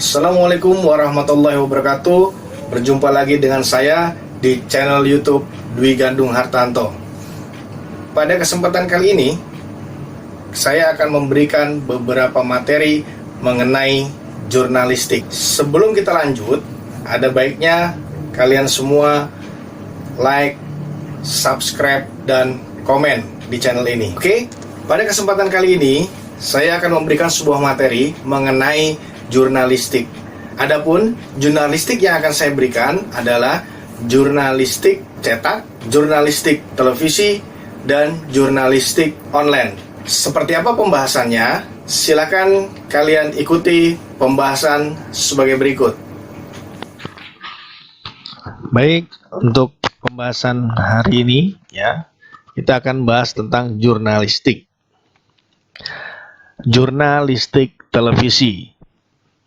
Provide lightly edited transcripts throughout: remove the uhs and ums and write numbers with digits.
Assalamualaikum warahmatullahi wabarakatuh. Berjumpa lagi dengan saya di channel YouTube Dwi Gandung Hartanto. Pada kesempatan kali ini, saya akan memberikan beberapa materi mengenai jurnalistik. Sebelum kita lanjut, ada baiknya kalian semua like, subscribe, dan komen di channel ini. Oke? Pada kesempatan kali ini, saya akan memberikan sebuah materi mengenai jurnalistik. Adapun jurnalistik yang akan saya berikan adalah jurnalistik cetak, jurnalistik televisi, dan jurnalistik online. Seperti apa pembahasannya? Silakan kalian ikuti pembahasan sebagai berikut. Baik, untuk pembahasan hari ini ya, kita akan bahas tentang jurnalistik. Jurnalistik televisi.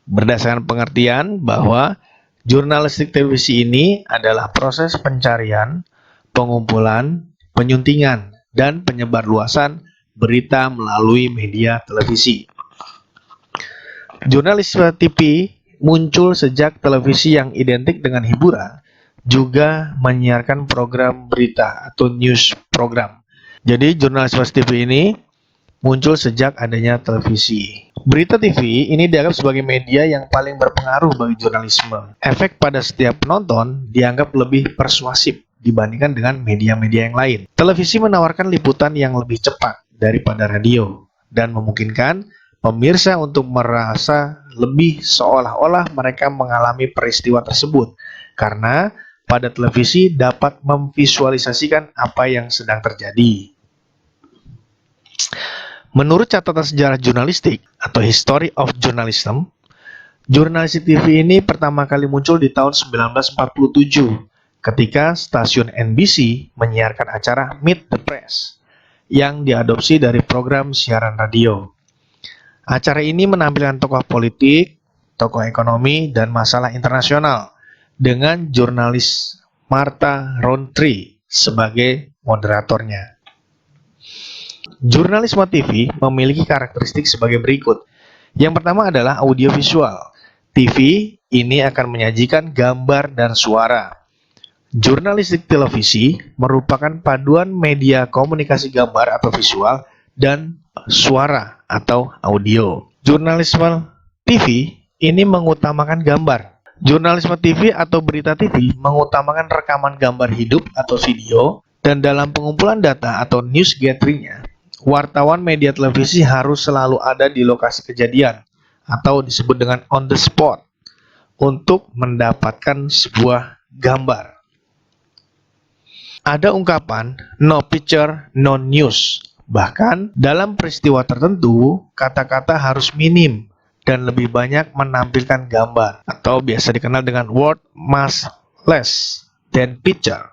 Berdasarkan pengertian bahwa jurnalistik televisi ini adalah proses pencarian, pengumpulan, penyuntingan, dan penyebarluasan berita melalui media televisi. Jurnalisme TV muncul sejak televisi yang identik dengan hiburan juga menyiarkan program berita atau news program. Jadi jurnalisme TV ini muncul sejak adanya televisi. Berita TV ini dianggap sebagai media yang paling berpengaruh bagi jurnalisme. Efek pada setiap penonton dianggap lebih persuasif dibandingkan dengan media-media yang lain. Televisi menawarkan liputan yang lebih cepat daripada radio dan memungkinkan pemirsa untuk merasa lebih seolah-olah mereka mengalami peristiwa tersebut karena pada televisi dapat memvisualisasikan apa yang sedang terjadi. Menurut catatan sejarah jurnalistik atau History of Journalism, jurnalistik TV ini pertama kali muncul di tahun 1947 ketika stasiun NBC menyiarkan acara Meet the Press yang diadopsi dari program siaran radio. Acara ini menampilkan tokoh politik, tokoh ekonomi, dan masalah internasional dengan jurnalis Martha Rountree sebagai moderatornya. Jurnalisme TV memiliki karakteristik sebagai berikut. Yang pertama adalah audiovisual. TV ini akan menyajikan gambar dan suara. Jurnalistik televisi merupakan paduan media komunikasi gambar atau visual dan suara atau audio. Jurnalisme TV ini mengutamakan gambar. Jurnalisme TV atau berita TV mengutamakan rekaman gambar hidup atau video, dan dalam pengumpulan data atau news gatheringnya, wartawan media televisi harus selalu ada di lokasi kejadian atau disebut dengan on the spot untuk mendapatkan sebuah gambar. Ada ungkapan no picture, no news. Bahkan dalam peristiwa tertentu, kata-kata harus minim dan lebih banyak menampilkan gambar atau biasa dikenal dengan word must less than picture.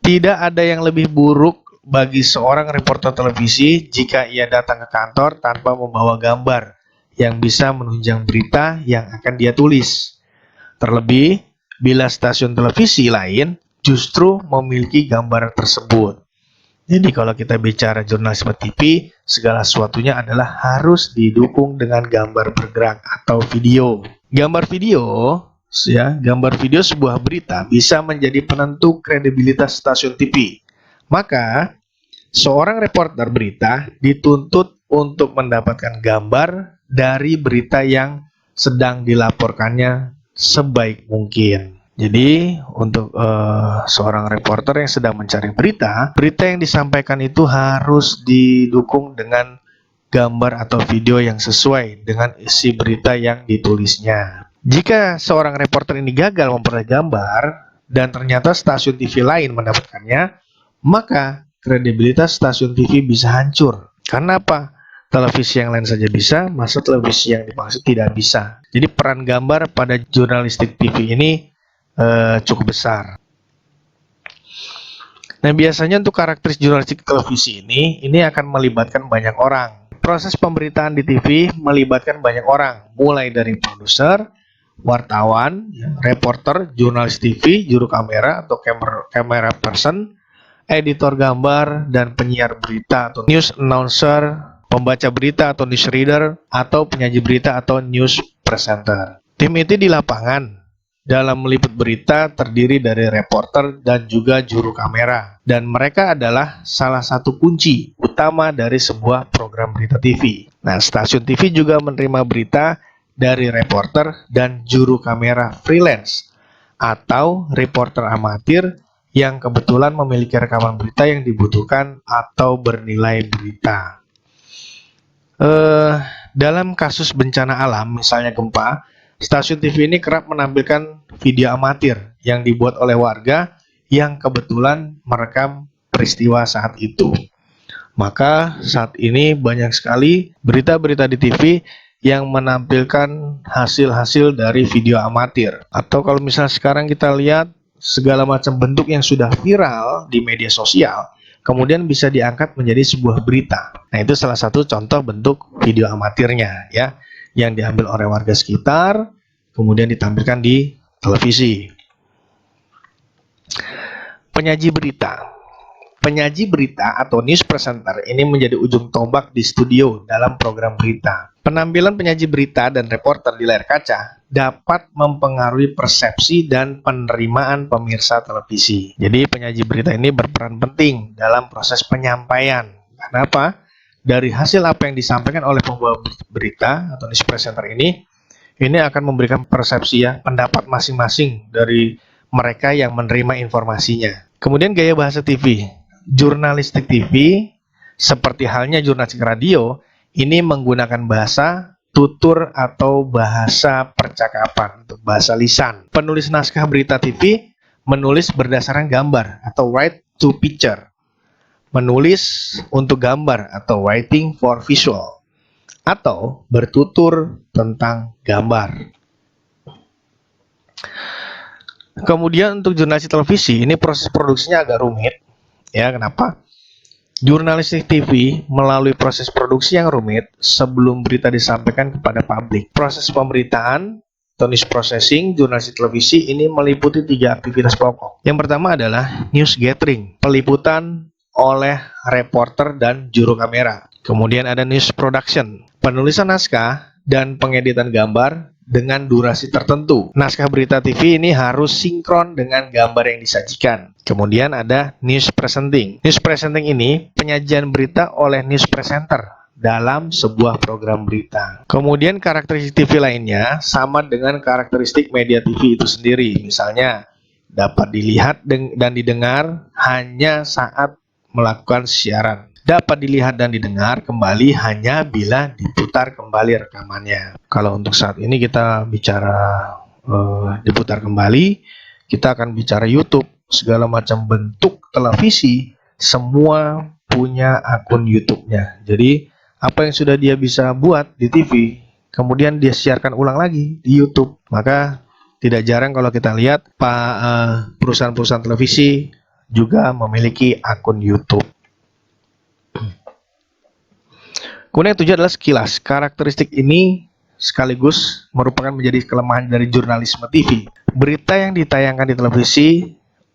Tidak ada yang lebih buruk bagi seorang reporter televisi jika ia datang ke kantor tanpa membawa gambar yang bisa menunjang berita yang akan dia tulis. Terlebih, bila stasiun televisi lain justru memiliki gambar tersebut. Jadi kalau kita bicara jurnalisme TV, segala sesuatunya adalah harus didukung dengan gambar bergerak atau video. Gambar video sebuah berita bisa menjadi penentu kredibilitas stasiun TV. Maka, seorang reporter berita dituntut untuk mendapatkan gambar dari berita yang sedang dilaporkannya sebaik mungkin. Jadi, untuk seorang reporter yang sedang mencari berita yang disampaikan itu harus didukung dengan gambar atau video yang sesuai dengan isi berita yang ditulisnya. Jika seorang reporter ini gagal memperoleh gambar dan ternyata stasiun TV lain mendapatkannya, maka kredibilitas stasiun TV bisa hancur. Karena apa? Televisi yang lain saja bisa, masa televisi yang dimaksud tidak bisa. Jadi peran gambar pada jurnalistik TV ini cukup besar. Nah, biasanya untuk karakteristik jurnalistik televisi ini akan melibatkan banyak orang. Proses pemberitaan di TV melibatkan banyak orang, mulai dari produser, wartawan, reporter, jurnalis TV, juru kamera atau camera person, editor gambar, dan penyiar berita atau news announcer, pembaca berita atau news reader, atau penyaji berita atau news presenter. Tim itu di lapangan dalam meliput berita terdiri dari reporter dan juga juru kamera, dan mereka adalah salah satu kunci utama dari sebuah program berita TV. Nah, stasiun TV juga menerima berita dari reporter dan juru kamera freelance atau reporter amatir yang kebetulan memiliki rekaman berita yang dibutuhkan atau bernilai berita. Dalam kasus bencana alam, misalnya gempa, stasiun TV ini kerap menampilkan video amatir yang dibuat oleh warga yang kebetulan merekam peristiwa saat itu. Maka saat ini banyak sekali berita-berita di TV yang menampilkan hasil-hasil dari video amatir. Atau kalau misalnya sekarang kita lihat segala macam bentuk yang sudah viral di media sosial, kemudian bisa diangkat menjadi sebuah berita. Nah, itu salah satu contoh bentuk video amatirnya, ya, yang diambil oleh warga sekitar, kemudian ditampilkan di televisi. Penyaji berita. Penyaji berita atau news presenter ini menjadi ujung tombak di studio dalam program berita. Penampilan penyaji berita dan reporter di layar kaca dapat mempengaruhi persepsi dan penerimaan pemirsa televisi. Jadi penyaji berita ini berperan penting dalam proses penyampaian. Kenapa? Dari hasil apa yang disampaikan oleh pembawa berita atau news presenter ini akan memberikan persepsi, ya, pendapat masing-masing dari mereka yang menerima informasinya. Kemudian gaya bahasa TV. Jurnalistik TV, seperti halnya jurnalistik radio, ini menggunakan bahasa tutur atau bahasa percakapan, atau bahasa lisan. Penulis naskah berita TV menulis berdasarkan gambar atau write to picture. Menulis untuk gambar atau writing for visual. Atau bertutur tentang gambar. Kemudian untuk jurnalistik televisi, ini proses produksinya agak rumit. Ya, kenapa? Jurnalistik TV melalui proses produksi yang rumit sebelum berita disampaikan kepada publik. Proses pemberitaan atau news processing jurnalistik televisi ini meliputi 3 aktivitas pokok. Yang pertama adalah news gathering, peliputan oleh reporter dan juru kamera. Kemudian ada news production, penulisan naskah dan pengeditan gambar dengan durasi tertentu. Naskah berita TV ini harus sinkron dengan gambar yang disajikan. Kemudian ada news presenting. News presenting ini penyajian berita oleh news presenter dalam sebuah program berita. Kemudian karakteristik TV lainnya sama dengan karakteristik media TV itu sendiri. Misalnya dapat dilihat dan didengar hanya saat melakukan siaran. Dapat dilihat dan didengar kembali hanya bila diputar kembali rekamannya. Kalau untuk saat ini kita bicara diputar kembali, kita akan bicara YouTube. Segala macam bentuk televisi, semua punya akun YouTube-nya. Jadi, apa yang sudah dia bisa buat di TV, kemudian dia siarkan ulang lagi di YouTube. Maka, tidak jarang kalau kita lihat, perusahaan-perusahaan televisi juga memiliki akun YouTube. Kemudian yang 7 adalah sekilas. Karakteristik ini sekaligus merupakan menjadi kelemahan dari jurnalisme TV. Berita yang ditayangkan di televisi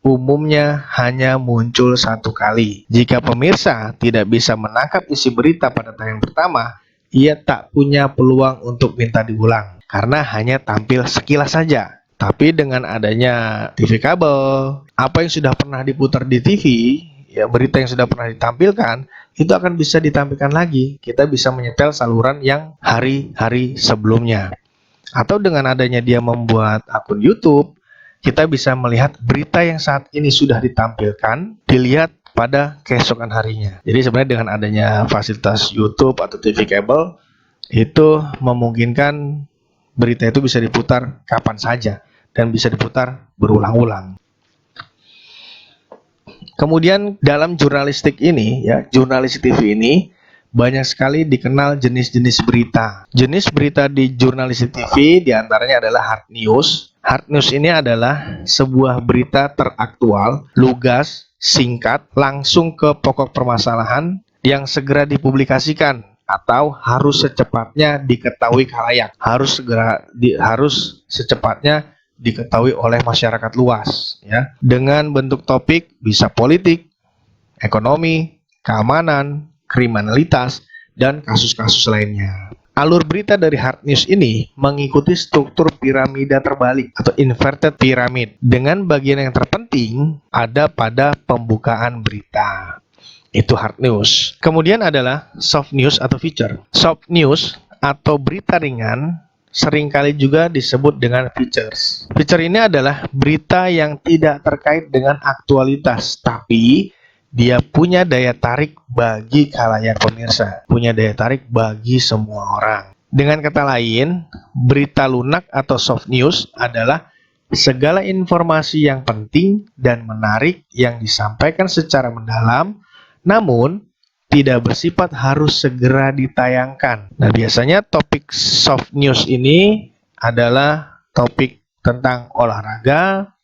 umumnya hanya muncul 1 kali. Jika pemirsa tidak bisa menangkap isi berita pada tayangan pertama, ia tak punya peluang untuk minta diulang karena hanya tampil sekilas saja. Tapi dengan adanya TV kabel, apa yang sudah pernah diputar di TV, ya, berita yang sudah pernah ditampilkan itu akan bisa ditampilkan lagi. Kita bisa menyetel saluran yang hari-hari sebelumnya. Atau dengan adanya dia membuat akun YouTube, kita bisa melihat berita yang saat ini sudah ditampilkan, dilihat pada keesokan harinya. Jadi sebenarnya dengan adanya fasilitas YouTube atau TV kabel, itu memungkinkan berita itu bisa diputar kapan saja dan bisa diputar berulang-ulang. Kemudian dalam jurnalistik ini, ya, jurnalistik TV ini banyak sekali dikenal jenis-jenis berita. Jenis berita di jurnalistik TV diantaranya adalah hard news. Hard news ini adalah sebuah berita teraktual, lugas, singkat, langsung ke pokok permasalahan yang segera dipublikasikan atau harus secepatnya diketahui khalayak. Harus secepatnya diketahui oleh masyarakat luas, ya. Dengan bentuk topik bisa politik, ekonomi, keamanan, kriminalitas, dan kasus-kasus lainnya. Alur berita dari hard news ini mengikuti struktur piramida terbalik atau inverted pyramid, dengan bagian yang terpenting ada pada pembukaan berita. Itu hard news. Kemudian adalah soft news atau feature. Soft news atau berita ringan seringkali juga disebut dengan features. Feature ini adalah berita yang tidak terkait dengan aktualitas, tapi dia punya daya tarik bagi khalayak pemirsa, punya daya tarik bagi semua orang. Dengan kata lain, berita lunak atau soft news adalah segala informasi yang penting dan menarik yang disampaikan secara mendalam, namun tidak bersifat harus segera ditayangkan. Nah, biasanya topik soft news ini adalah topik tentang olahraga,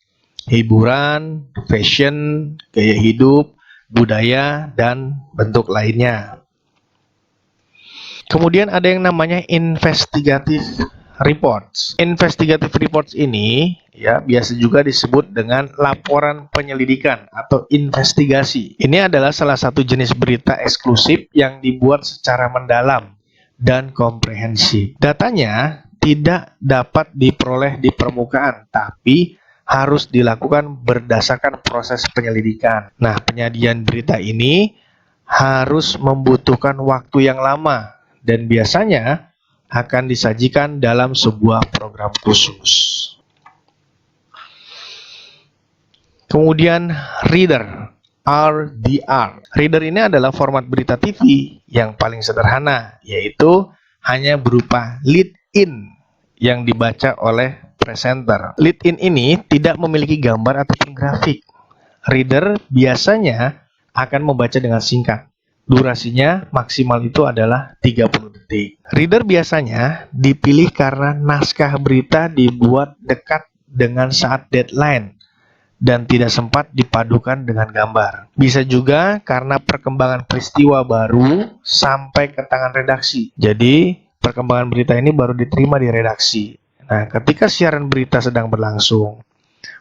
hiburan, fashion, gaya hidup, budaya, dan bentuk lainnya. Kemudian ada yang namanya investigative reports. Investigative reports ini ya biasa juga disebut dengan laporan penyelidikan atau investigasi. Ini adalah salah satu jenis berita eksklusif yang dibuat secara mendalam dan komprehensif. Datanya tidak dapat diperoleh di permukaan, tapi harus dilakukan berdasarkan proses penyelidikan. Nah, penyajian berita ini harus membutuhkan waktu yang lama dan biasanya akan disajikan dalam sebuah program khusus. Kemudian reader, RDR. Reader ini adalah format berita TV yang paling sederhana, yaitu hanya berupa lead-in yang dibaca oleh presenter. Lead-in ini tidak memiliki gambar ataupun grafik. Reader biasanya akan membaca dengan singkat. Durasinya maksimal itu adalah 30 detik. Reader biasanya dipilih karena naskah berita dibuat dekat dengan saat deadline dan tidak sempat dipadukan dengan gambar. Bisa juga karena perkembangan peristiwa baru sampai ke tangan redaksi. Jadi, perkembangan berita ini baru diterima di redaksi. Nah, ketika siaran berita sedang berlangsung,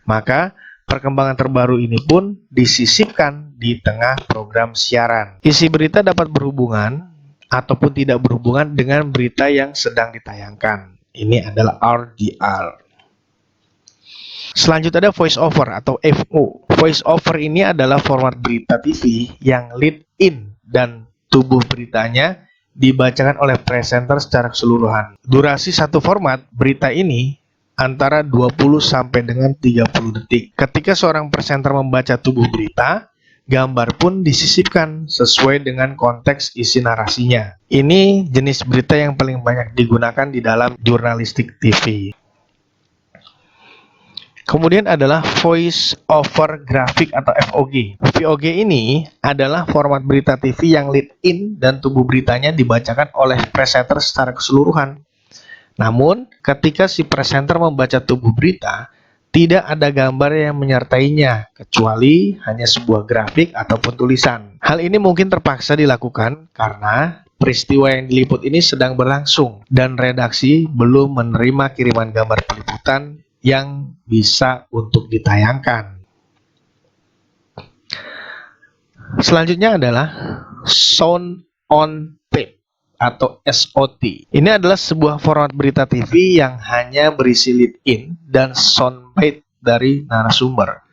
maka perkembangan terbaru ini pun disisipkan di tengah program siaran. Isi berita dapat berhubungan ataupun tidak berhubungan dengan berita yang sedang ditayangkan. Ini adalah RDR. Selanjutnya ada voice over atau VO. Voice over ini adalah format berita TV yang lead in dan tubuh beritanya dibacakan oleh presenter secara keseluruhan. Durasi satu format berita ini antara 20 sampai dengan 30 detik. Ketika seorang presenter membaca tubuh berita, gambar pun disisipkan sesuai dengan konteks isi narasinya. Ini jenis berita yang paling banyak digunakan di dalam jurnalistik TV. Kemudian adalah voice over graphic atau VOG. VOG ini adalah format berita TV yang lead in dan tubuh beritanya dibacakan oleh presenter secara keseluruhan. Namun, ketika si presenter membaca tubuh berita, tidak ada gambar yang menyertainya, kecuali hanya sebuah grafik ataupun tulisan. Hal ini mungkin terpaksa dilakukan karena peristiwa yang diliput ini sedang berlangsung, dan redaksi belum menerima kiriman gambar peliputan yang bisa untuk ditayangkan. Selanjutnya adalah sound on tape atau SOT. Ini adalah sebuah format berita TV yang hanya berisi lead in dan soundbite dari narasumber.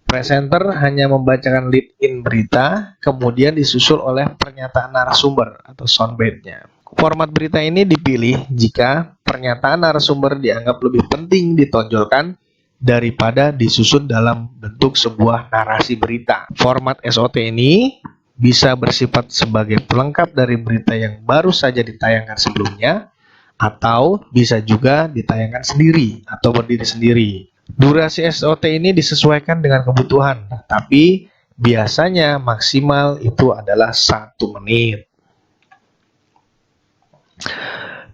Presenter hanya membacakan lead in berita, kemudian disusul oleh pernyataan narasumber atau soundbite-nya. Format berita ini dipilih jika pernyataan narasumber dianggap lebih penting ditonjolkan daripada disusun dalam bentuk sebuah narasi berita. Format SOT ini bisa bersifat sebagai pelengkap dari berita yang baru saja ditayangkan sebelumnya, atau bisa juga ditayangkan sendiri atau berdiri sendiri. Durasi SOT ini disesuaikan dengan kebutuhan, tapi biasanya maksimal itu adalah 1 menit.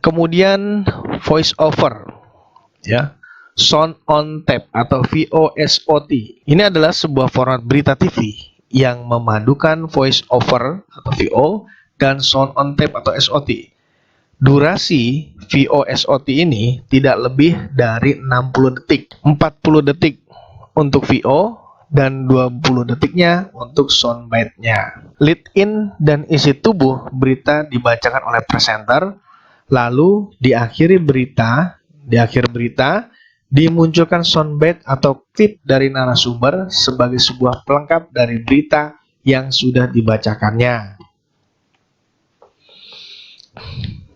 Kemudian voice over, ya, sound on tape atau VOSOT. Ini adalah sebuah format berita TV yang memadukan voice over atau VO dan sound on tape atau SOT. Durasi VOSOT ini tidak lebih dari 60 detik, 40 detik untuk VO dan 20 detiknya untuk soundbite-nya. Lead in dan isi tubuh berita dibacakan oleh presenter, lalu di akhir berita dimunculkan soundbite atau klip dari narasumber sebagai sebuah pelengkap dari berita yang sudah dibacakannya.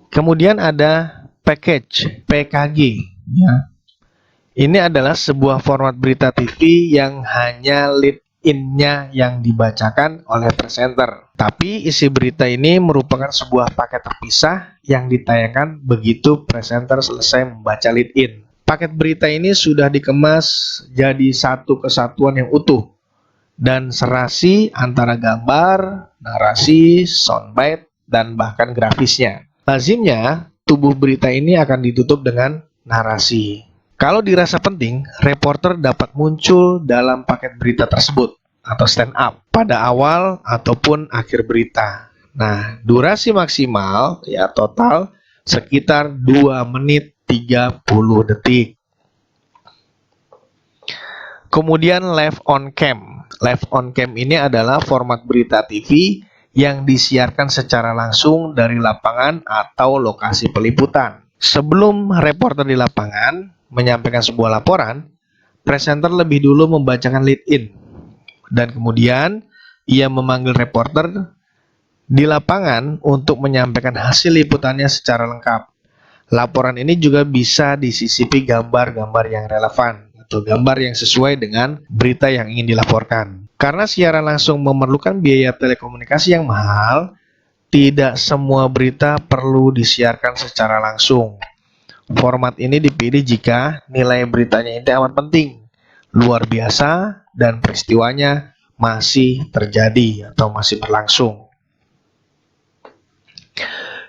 Kemudian ada package, PKG, ya. Ini adalah sebuah format berita TV yang hanya lead in-nya yang dibacakan oleh presenter. Tapi isi berita ini merupakan sebuah paket terpisah yang ditayangkan begitu presenter selesai membaca lead in. Paket berita ini sudah dikemas jadi satu kesatuan yang utuh dan serasi antara gambar, narasi, soundbite, dan bahkan grafisnya. Lazimnya, tubuh berita ini akan ditutup dengan narasi. Kalau dirasa penting, reporter dapat muncul dalam paket berita tersebut atau stand up pada awal ataupun akhir berita. Nah, durasi maksimal ya total sekitar 2 menit 30 detik. Kemudian live on cam. Live on cam ini adalah format berita TV yang disiarkan secara langsung dari lapangan atau lokasi peliputan. Sebelum reporter di lapangan menyampaikan sebuah laporan, presenter lebih dulu membacakan lead in dan kemudian ia memanggil reporter di lapangan untuk menyampaikan hasil liputannya secara lengkap. Laporan ini juga bisa disisipi gambar-gambar yang relevan atau gambar yang sesuai dengan berita yang ingin dilaporkan. Karena siaran langsung memerlukan biaya telekomunikasi yang mahal, tidak semua berita perlu disiarkan secara langsung. Format ini dipilih jika nilai beritanya ini amat penting, luar biasa, dan peristiwanya masih terjadi atau masih berlangsung.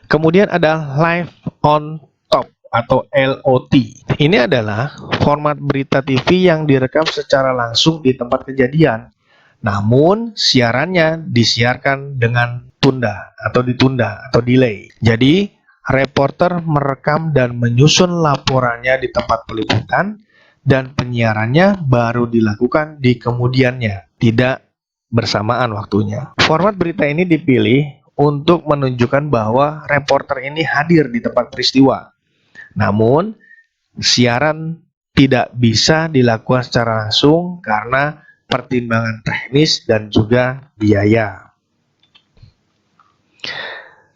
Kemudian ada live on top atau LOT. Ini adalah format berita TV yang direkam secara langsung di tempat kejadian, namun siarannya disiarkan dengan ditunda atau delay. Jadi reporter merekam dan menyusun laporannya di tempat peliputan dan penyiarannya baru dilakukan di kemudiannya, tidak bersamaan waktunya. Format berita ini dipilih untuk menunjukkan bahwa reporter ini hadir di tempat peristiwa. Namun, siaran tidak bisa dilakukan secara langsung karena pertimbangan teknis dan juga biaya.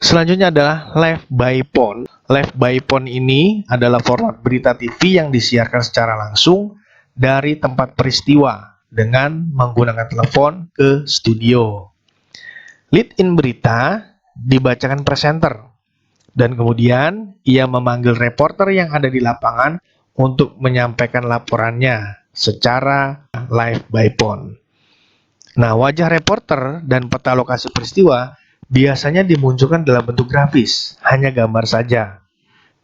Selanjutnya adalah live by phone. Live by phone ini adalah format berita TV yang disiarkan secara langsung dari tempat peristiwa dengan menggunakan telepon ke studio. Lead in berita dibacakan presenter dan kemudian ia memanggil reporter yang ada di lapangan untuk menyampaikan laporannya secara live by phone. Nah, wajah reporter dan peta lokasi peristiwa biasanya dimunculkan dalam bentuk grafis, hanya gambar saja.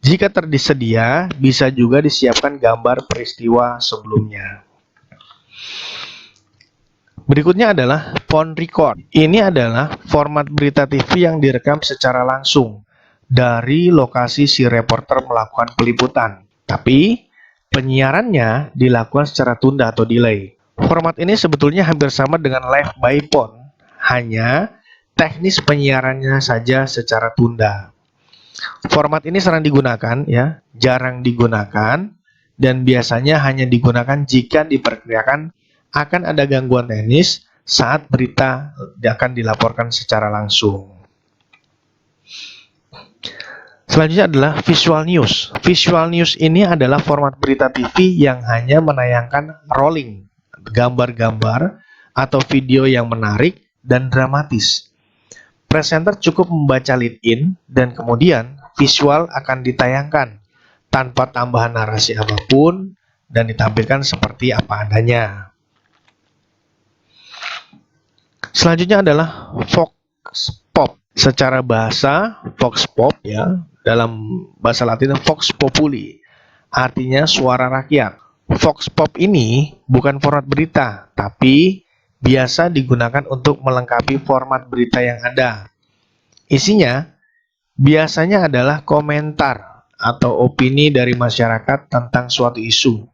Jika tersedia, bisa juga disiapkan gambar peristiwa sebelumnya. Berikutnya adalah phone record. Ini adalah format berita TV yang direkam secara langsung dari lokasi si reporter melakukan peliputan. Tapi, penyiarannya dilakukan secara tunda atau delay. Format ini sebetulnya hampir sama dengan live by phone, hanya teknis penyiarannya saja secara tunda. Format ini jarang digunakan, dan biasanya hanya digunakan jika diperkirakan akan ada gangguan teknis saat berita akan dilaporkan secara langsung. Selanjutnya adalah visual news. Visual news ini adalah format berita TV yang hanya menayangkan rolling, gambar-gambar atau video yang menarik dan dramatis. Presenter cukup membaca lead in dan kemudian visual akan ditayangkan tanpa tambahan narasi apapun dan ditampilkan seperti apa adanya. Selanjutnya adalah vox pop. Secara bahasa vox pop ya, dalam bahasa Latin vox populi, artinya suara rakyat. Vox pop ini bukan format berita, tapi biasa digunakan untuk melengkapi format berita yang ada. Isinya biasanya adalah komentar atau opini dari masyarakat tentang suatu isu.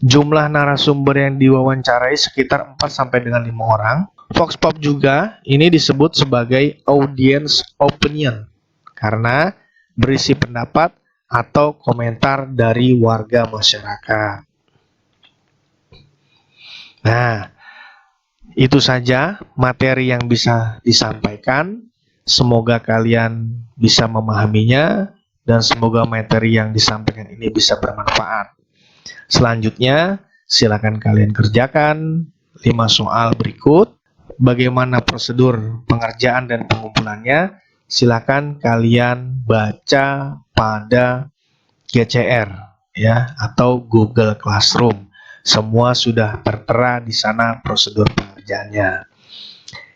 Jumlah narasumber yang diwawancarai sekitar 4 sampai dengan 5 orang. Vox Pop juga ini disebut sebagai audience opinion karena berisi pendapat atau komentar dari warga masyarakat. Nah, itu saja materi yang bisa disampaikan. Semoga kalian bisa memahaminya dan semoga materi yang disampaikan ini bisa bermanfaat. Selanjutnya, silakan kalian kerjakan 5 soal berikut. Bagaimana prosedur pengerjaan dan pengumpulannya? Silakan kalian baca pada GCR ya atau Google Classroom. Semua sudah tertera di sana prosedur pengerjaannya.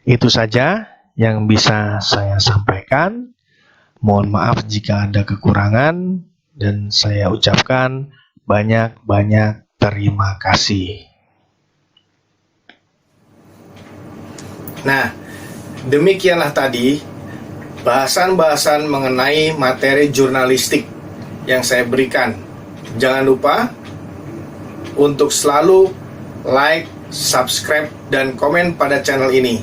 Itu saja yang bisa saya sampaikan. Mohon maaf jika ada kekurangan dan saya ucapkan banyak-banyak terima kasih. Nah, demikianlah tadi bahasan-bahasan mengenai materi jurnalistik yang saya berikan. Jangan lupa untuk selalu like, subscribe, dan komen pada channel ini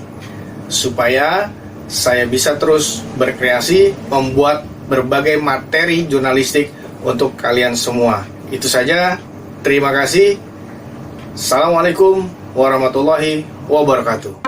supaya saya bisa terus berkreasi membuat berbagai materi jurnalistik untuk kalian semua. Itu saja. Terima kasih. Assalamualaikum warahmatullahi wabarakatuh.